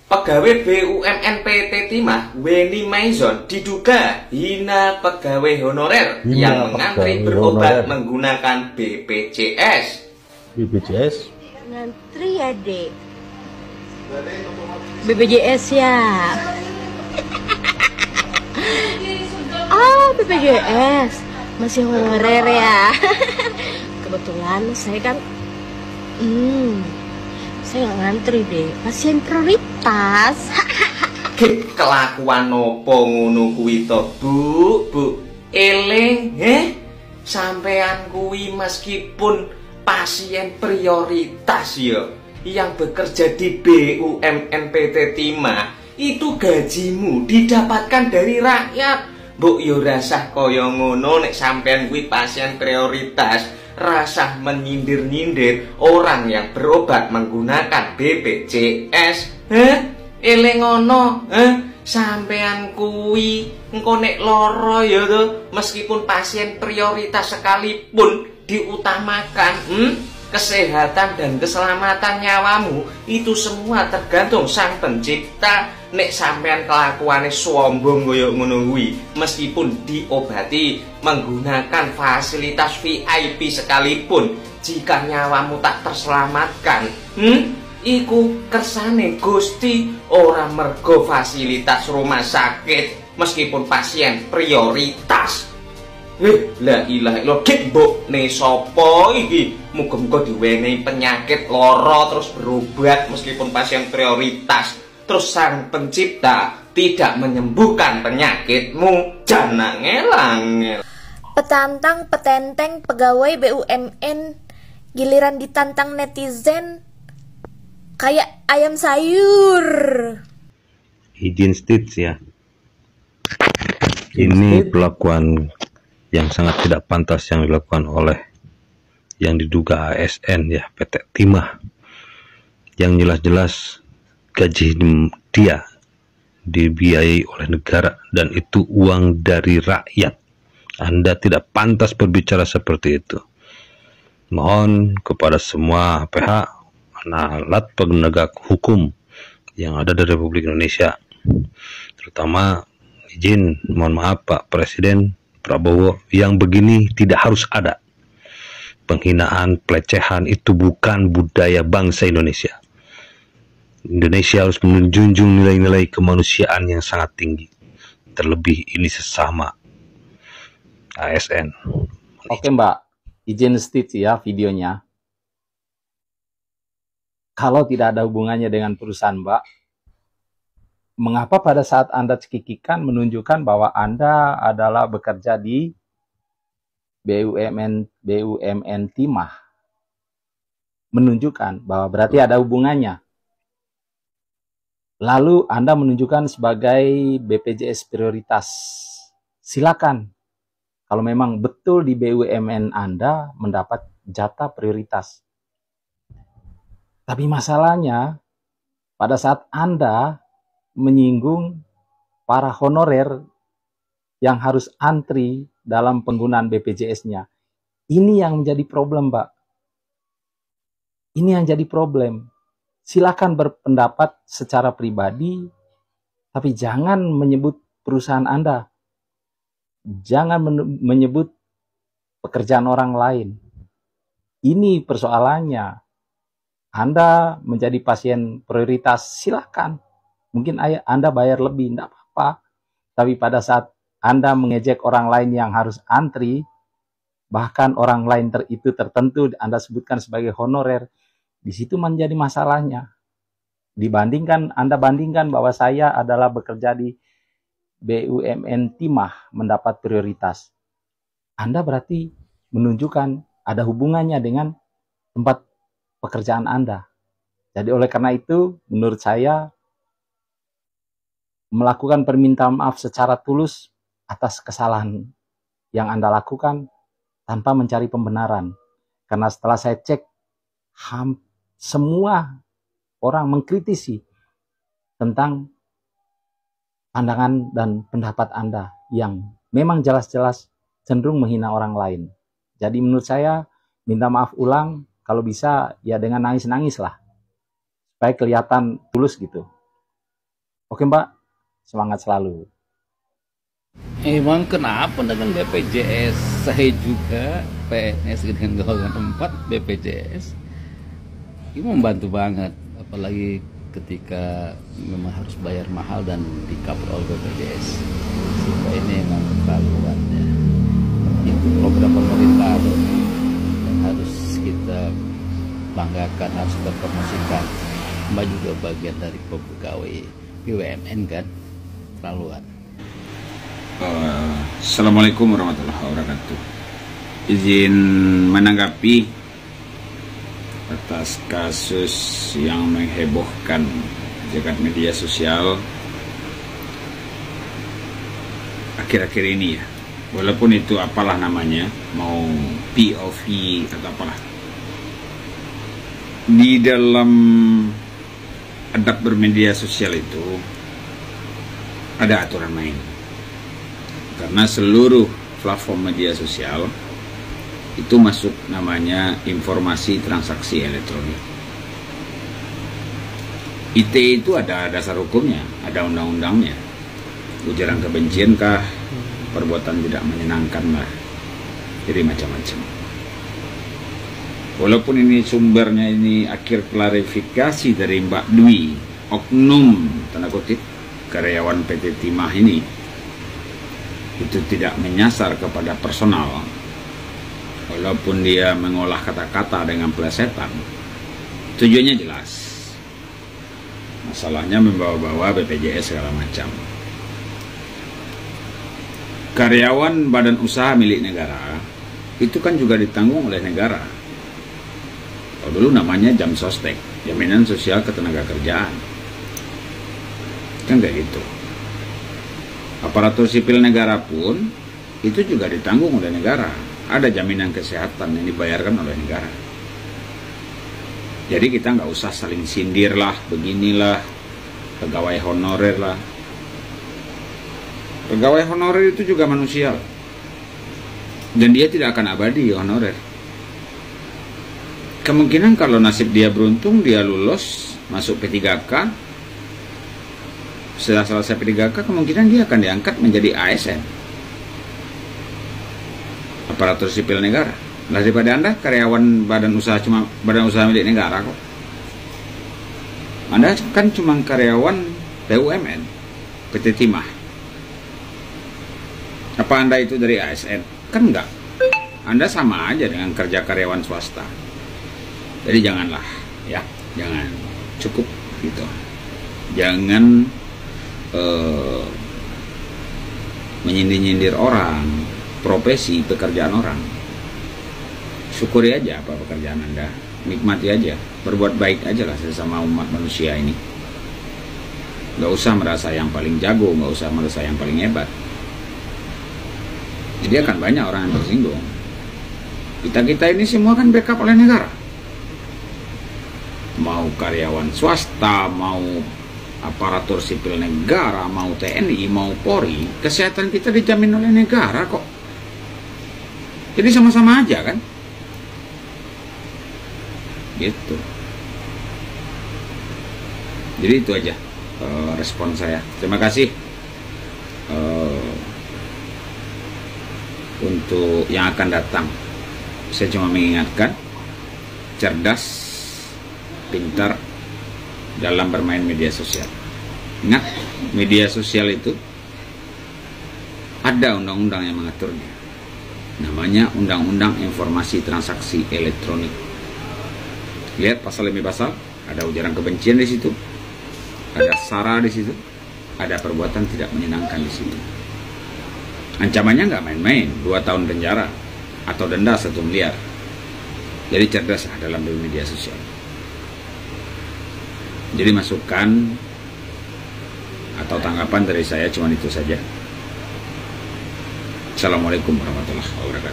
Pegawai BUMN PT Timah, Weni Maison, diduga hina pegawai honorer yang mengantri berobat menggunakan BPJS. BPJS? Ngantri ya, Dek. BPJS ya. Oh, BPJS. Masih honorer ya. Kebetulan saya kan saya nggak ngantri deh, pasien prioritas. Kelakuan opo ngono kuwi to, Bu? Eling, sampean kuwi meskipun pasien prioritas ya, yang bekerja di BUMN PT Timah, itu gajimu didapatkan dari rakyat. Mbok yo rasah kaya ngono nek sampean kuwi pasien prioritas. Rasa menyindir-nyindir orang yang berobat menggunakan BPJS. Eling ngono, sampean kuwi engko nek lara ya to, meskipun pasien prioritas sekalipun diutamakan, kesehatan dan keselamatan nyawamu itu semua tergantung Sang Pencipta. Nek sampean kelakuane sombong koyo ngono kuwi, meskipun diobati menggunakan fasilitas VIP sekalipun, jika nyawamu tak terselamatkan, iku kersane Gusti, ora mergo fasilitas rumah sakit meskipun pasien prioritas. La ilaha illallah, gek mbokne sapa iki? Muga-muga diwenehi penyakit lara terus berobat meskipun pasien prioritas. Terus Sang Pencipta tidak menyembuhkan penyakitmu. Jangan ngelangel. Petantang petenteng pegawai BUMN giliran ditantang netizen kayak ayam sayur. Izin stage ya. Ini perlakuan yang sangat tidak pantas yang dilakukan oleh yang diduga ASN ya, PT Timah, yang jelas-jelas gaji dia dibiayai oleh negara dan itu uang dari rakyat. Anda tidak pantas berbicara seperti itu. Mohon kepada semua pihak, alat penegak hukum yang ada di Republik Indonesia, terutama izin, mohon maaf Pak Presiden Prabowo, yang begini tidak harus ada. Penghinaan, pelecehan itu bukan budaya bangsa Indonesia. Indonesia harus menjunjung nilai-nilai kemanusiaan yang sangat tinggi. Terlebih ini sesama ASN. Oke Mbak, izin state ya videonya. Kalau tidak ada hubungannya dengan perusahaan Mbak, mengapa pada saat Anda cekikikan menunjukkan bahwa Anda adalah bekerja di BUMN Timah? Menunjukkan bahwa berarti ada hubungannya. Lalu Anda menunjukkan sebagai BPJS prioritas. Silakan. Kalau memang betul di BUMN Anda mendapat jatah prioritas. Tapi masalahnya pada saat Anda menyinggung para honorer yang harus antri dalam penggunaan BPJS-nya. Ini yang menjadi problem, Mbak. Ini yang jadi problem. Silakan berpendapat secara pribadi, tapi jangan menyebut perusahaan Anda. Jangan menyebut pekerjaan orang lain. Ini persoalannya. Anda menjadi pasien prioritas, silakan. Mungkin Anda bayar lebih, tidak apa-apa. Tapi pada saat Anda mengejek orang lain yang harus antri, bahkan orang lain itu tertentu Anda sebutkan sebagai honorer, di situ menjadi masalahnya. Anda bandingkan bahwa saya adalah bekerja di BUMN Timah mendapat prioritas. Anda berarti menunjukkan ada hubungannya dengan tempat pekerjaan Anda. Jadi oleh karena itu, menurut saya, melakukan permintaan maaf secara tulus atas kesalahan yang Anda lakukan tanpa mencari pembenaran. Karena setelah saya cek, semua orang mengkritisi tentang pandangan dan pendapat Anda yang memang jelas-jelas cenderung menghina orang lain. Jadi menurut saya, minta maaf ulang, kalau bisa ya dengan nangis-nangis lah, supaya kelihatan tulus gitu. Oke Mbak, semangat selalu. Emang kenapa dengan BPJS? Saya juga PNS dengan golongan 4 BPJS. Ini membantu banget, apalagi ketika memang harus bayar mahal dan di-cover oleh BPJS. Sehingga ini memang keterlaluan ya. Itu program pemerintah yang harus kita banggakan, harus kita promosikan. Mbak juga bagian dari pegawai BUMN kan, keterlaluan. Assalamualaikum warahmatullahi wabarakatuh. Izin menanggapi atas kasus yang menghebohkan jagat media sosial akhir-akhir ini ya. Walaupun itu apalah namanya, mau POV atau apalah. Di dalam adab bermedia sosial itu ada aturan main. Karena seluruh platform media sosial itu masuk namanya informasi transaksi elektronik. ITE itu ada dasar hukumnya, ada undang-undangnya. Ujaran kebencian kah, perbuatan tidak menyenangkan lah, jadi macam-macam. Walaupun ini sumbernya ini akhir klarifikasi dari Mbak Dwi, oknum tanda kutip karyawan PT Timah ini, itu tidak menyasar kepada personal, walaupun dia mengolah kata-kata dengan plesetan, tujuannya jelas. Masalahnya membawa-bawa BPJS segala macam. Karyawan badan usaha milik negara itu kan juga ditanggung oleh negara. Kalau dulu namanya Jamsostek, Jaminan Sosial Ketenagakerjaan, kan kayak gitu. Aparatur sipil negara pun itu juga ditanggung oleh negara. Ada jaminan kesehatan yang dibayarkan oleh negara. Jadi kita nggak usah saling sindir lah, beginilah, pegawai honorer lah. Pegawai honorer itu juga manusia. Dan dia tidak akan abadi honorer. Kemungkinan kalau nasib dia beruntung, dia lulus, masuk P3K, setelah selesai P3K, kemungkinan dia akan diangkat menjadi ASN, aparatur sipil negara. Nah, daripada Anda karyawan badan usaha, cuma badan usaha milik negara kok. Anda kan cuma karyawan BUMN, PT Timah. Apa Anda itu dari ASN? Kan enggak. Anda sama aja dengan kerja karyawan swasta. Jadi janganlah, ya, jangan, cukup gitu. Jangan menyindir-nyindir orang, profesi, pekerjaan orang. Syukuri aja apa pekerjaan Anda, nikmati aja, berbuat baik aja lah sesama umat manusia ini. Gak usah merasa yang paling jago, gak usah merasa yang paling hebat. Jadi akan banyak orang yang tersinggung. Kita ini semua kan backup oleh negara. Mau karyawan swasta, mau aparatur sipil negara, mau TNI, mau Polri, kesehatan kita dijamin oleh negara kok. Jadi sama-sama aja kan? Gitu. Jadi itu aja respon saya. Terima kasih untuk yang akan datang. Saya cuma mengingatkan, cerdas, pintar dalam bermain media sosial. Ingat, media sosial itu ada undang-undang yang mengaturnya. Namanya Undang-Undang Informasi Transaksi Elektronik. Lihat pasal demi pasal, ada ujaran kebencian di situ, ada sara di situ, ada perbuatan tidak menyenangkan di situ. Ancamannya nggak main-main, 2 tahun penjara atau denda 1 miliar. Jadi cerdas dalam media sosial. Jadi masukan atau tanggapan dari saya cuma itu saja. Assalamualaikum warahmatullahi wabarakatuh.